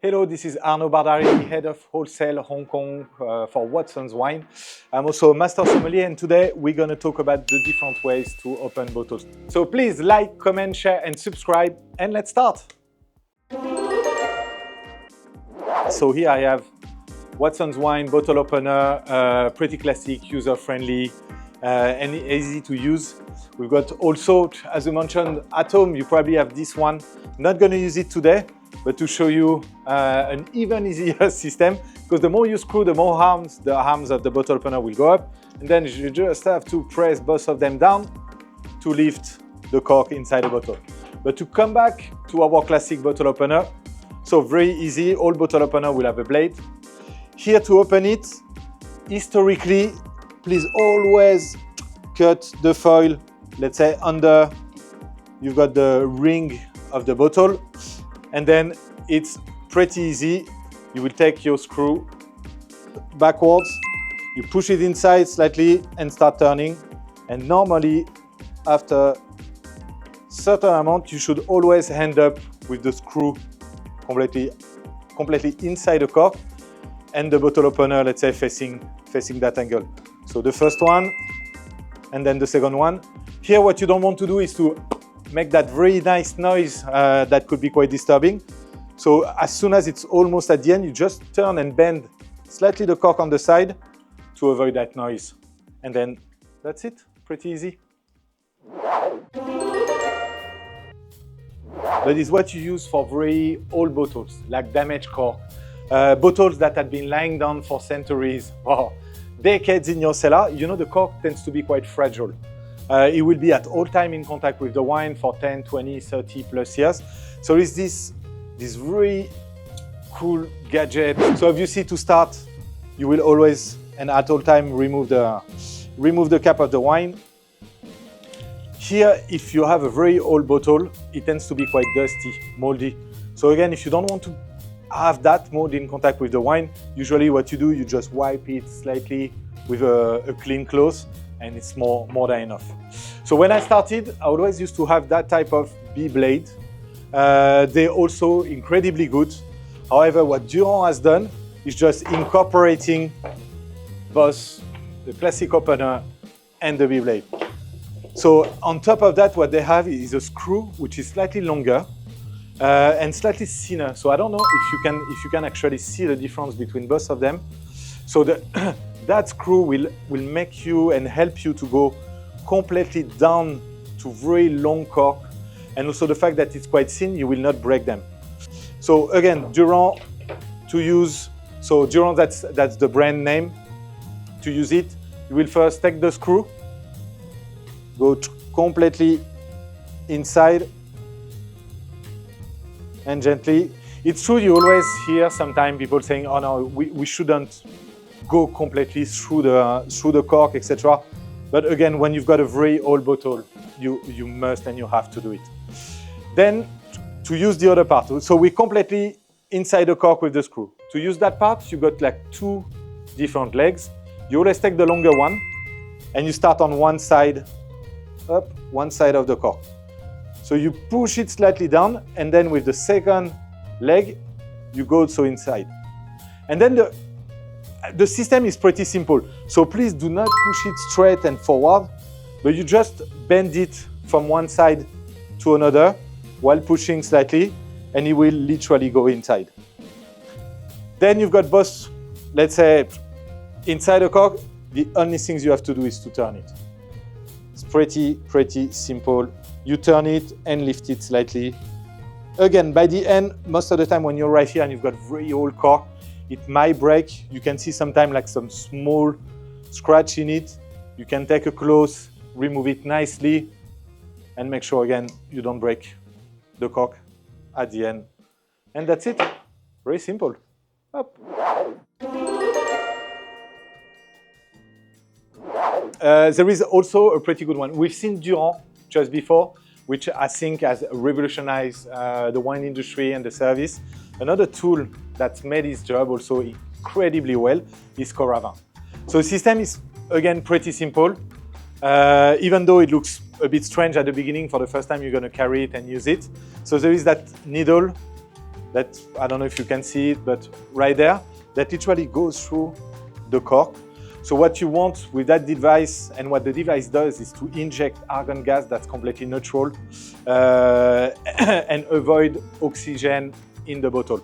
Hello, this is Arnaud Bardari, Head of Wholesale Hong Kong for Watson's Wine. I'm also a Master Sommelier, and today we're going to talk about the different ways to open bottles. So please like, comment, share and subscribe, and let's start. So here I have Watson's Wine bottle opener, pretty classic, user-friendly, and easy to use. We've got also, as I mentioned, at home, you probably have this one. Not going to use it today, but to show you an even easier system, because the more you screw, the more the arms of the bottle opener will go up, and then you just have to press both of them down to lift the cork inside the bottle. But to come back to our classic bottle opener, so very easy, all bottle opener will have a blade. Here to open it, historically, please always cut the foil, let's say under, you've got the ring of the bottle, and then it's pretty easy. You will take your screw backwards, you push it inside slightly and start turning, and normally after certain amount you should always end up with the screw completely inside the cork and the bottle opener, let's say, facing that angle. So the first one and then the second one. Here what you don't want to do is to make that very nice noise that could be quite disturbing. So as soon as it's almost at the end, you just turn and bend slightly the cork on the side to avoid that noise. And then that's it, pretty easy. That is what you use for very old bottles, like damaged cork. Bottles that had been lying down for centuries or decades in your cellar. You know, the cork tends to be quite fragile. It will be at all time in contact with the wine for 10, 20, 30 plus years. So it's this very cool gadget. So obviously to start, you will always and at all time remove the cap of the wine. Here, if you have a very old bottle, it tends to be quite dusty, moldy. So again, if you don't want to have that mold in contact with the wine, usually what you do, you just wipe it slightly with a clean cloth, and it's more than enough. So when I started, I always used to have that type of B blade. They're also incredibly good. However, what Durand has done is just incorporating both the classic opener and the B blade. So on top of that, what they have is a screw which is slightly longer and slightly thinner. So I don't know if you can actually see the difference between both of them. So that screw will make you and help you to go completely down to very long cork, and also the fact that it's quite thin, you will not break them. So again, Durand to use. So Durand, that's the brand name. To use it, you will first take the screw, go completely inside and gently. It's true, you always hear sometimes people saying, oh no, we shouldn't go completely through the cork, etc. But again, when you've got a very old bottle, you must and you have to do it. Then to use the other part, so we're completely inside the cork with the screw. To use that part, you got like two different legs. You always take the longer one and you start on one side up, one side of the cork. So you push it slightly down, and then with the second leg, you go also inside. And then the system is pretty simple. So please do not push it straight and forward, but you just bend it from one side to another while pushing slightly, and it will literally go inside. Then you've got both, let's say, inside the cork. The only things you have to do is to turn it. It's pretty simple. You turn it and lift it slightly. Again, by the end, most of the time when you're right here and you've got very old cork, it might break. You can see sometimes like some small scratch in it. You can take a cloth, remove it nicely, and make sure again you don't break the cork at the end. And that's it. Very simple. Up. There is also a pretty good one. We've seen Durand just before, which I think has revolutionized the wine industry and the service. Another tool that's made his job also incredibly well is Coravin. So the system is, again, pretty simple. Even though it looks a bit strange at the beginning for the first time you're going to carry it and use it. So there is that needle that, I don't know if you can see it, but right there, that literally goes through the cork. So what you want with that device, and what the device does, is to inject argon gas that's completely neutral and avoid oxygen in the bottle.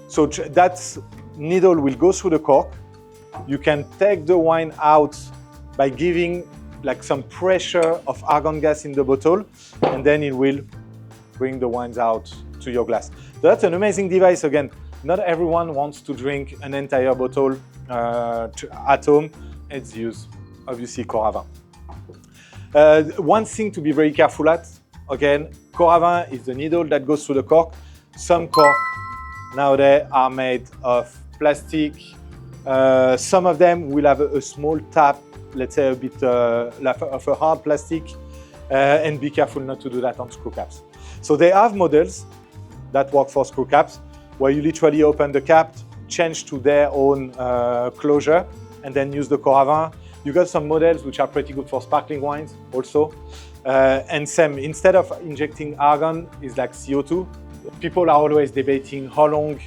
So that needle will go through the cork. You can take the wine out by giving like some pressure of argon gas in the bottle, and then it will bring the wines out to your glass. So that's an amazing device. Again, not everyone wants to drink an entire bottle at home. It's used, obviously, Coravin. One thing to be very careful at, again, Coravin is the needle that goes through the cork. Some cork nowadays are made of plastic. Some of them will have a small tap, let's say a bit of a hard plastic, and be careful not to do that on screw caps. So they have models that work for screw caps, where you literally open the cap, change to their own closure, and then use the Coravin. You got some models which are pretty good for sparkling wines also. And same, instead of injecting argon, is like CO2. People are always debating how long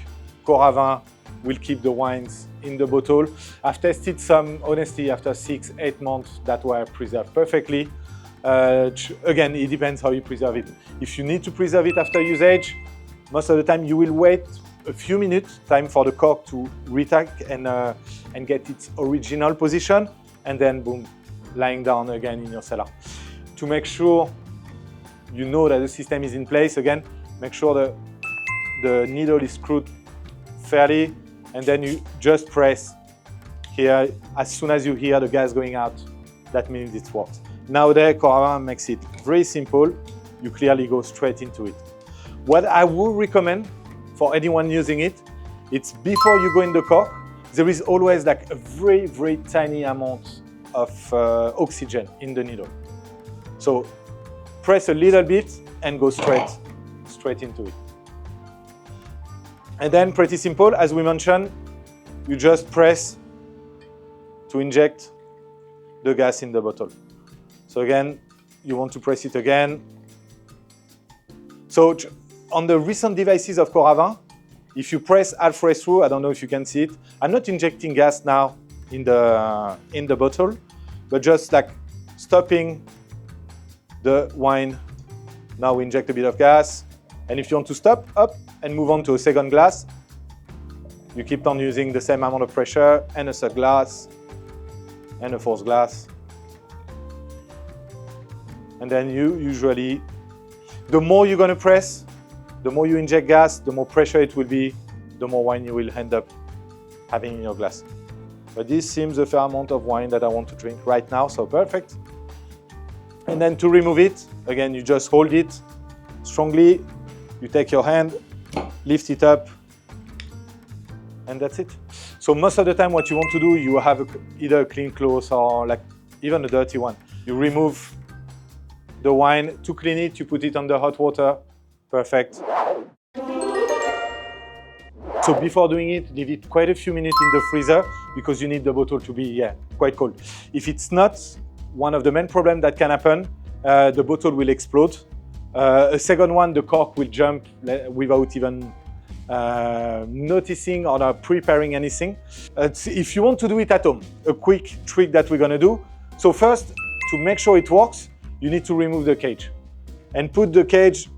Coravin will keep the wines in the bottle. I've tested some, honestly, after 6-8 months that were preserved perfectly. Again, it depends how you preserve it. If you need to preserve it after usage, most of the time you will wait a few minutes, time for the cork to retack and get its original position, and then boom, lying down again in your cellar. To make sure you know that the system is in place, again, make sure the needle is screwed fairly, and then you just press here. As soon as you hear the gas going out, that means it works. Nowadays, Coravin makes it very simple. You clearly go straight into it. What I would recommend for anyone using it, it's before you go in the cork, there is always like a very, very tiny amount of oxygen in the needle. So press a little bit and go straight into it. And then pretty simple, as we mentioned, you just press to inject the gas in the bottle. So again, you want to press it again. So on the recent devices of Coravin, if you press halfway through, I don't know if you can see it, I'm not injecting gas now in the bottle, but just like stopping the wine. Now we inject a bit of gas. And if you want to stop, up, and move on to a second glass, you keep on using the same amount of pressure, and a third glass, and a fourth glass. And then you usually, the more you're going to press, the more you inject gas, the more pressure it will be, the more wine you will end up having in your glass. But this seems a fair amount of wine that I want to drink right now, so perfect. And then to remove it, again, you just hold it strongly. You take your hand, lift it up, and that's it. So most of the time what you want to do, you have either a clean cloth or like even a dirty one. You remove the wine. To clean it, you put it under hot water. Perfect. So before doing it, leave it quite a few minutes in the freezer because you need the bottle to be quite cold. If it's not, one of the main problems that can happen, the bottle will explode. A second one, the cork will jump without even noticing or preparing anything. If you want to do it at home, a quick trick that we're gonna do. So first, to make sure it works, you need to remove the cage and put the cage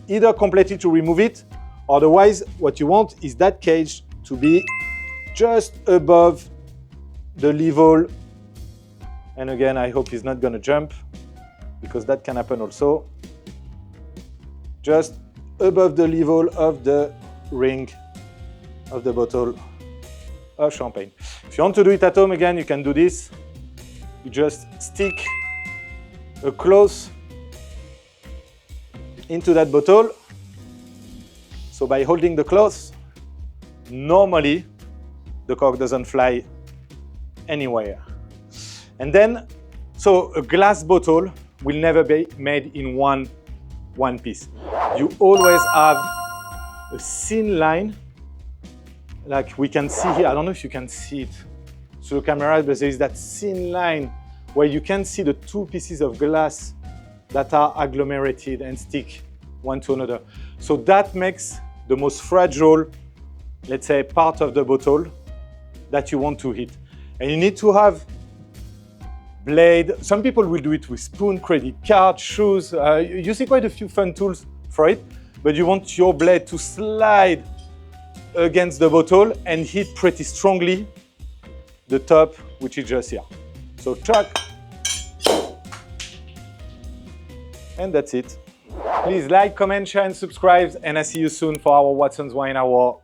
either completely to remove it, otherwise what you want is that cage to be just above the level. And again, I hope he's not gonna jump because that can happen also. Just above the level of the ring of the bottle of champagne. If you want to do it at home, again, you can do this. You just stick a cloth into that bottle. So by holding the cloth, normally the cork doesn't fly anywhere. And then, so a glass bottle will never be made in one piece. You always have a thin line, like we can see here. I don't know if you can see it through the camera, but there is that thin line where you can see the two pieces of glass that are agglomerated and stick one to another. So that makes the most fragile, let's say, part of the bottle that you want to hit. And you need to have blade. Some people will do it with spoon, credit card, shoes. You see quite a few fun tools for it, but you want your blade to slide against the bottle and hit pretty strongly the top, which is just here. So chuck, and that's it. Please like, comment, share, and subscribe, and I see you soon for our Watson's Wine Hour.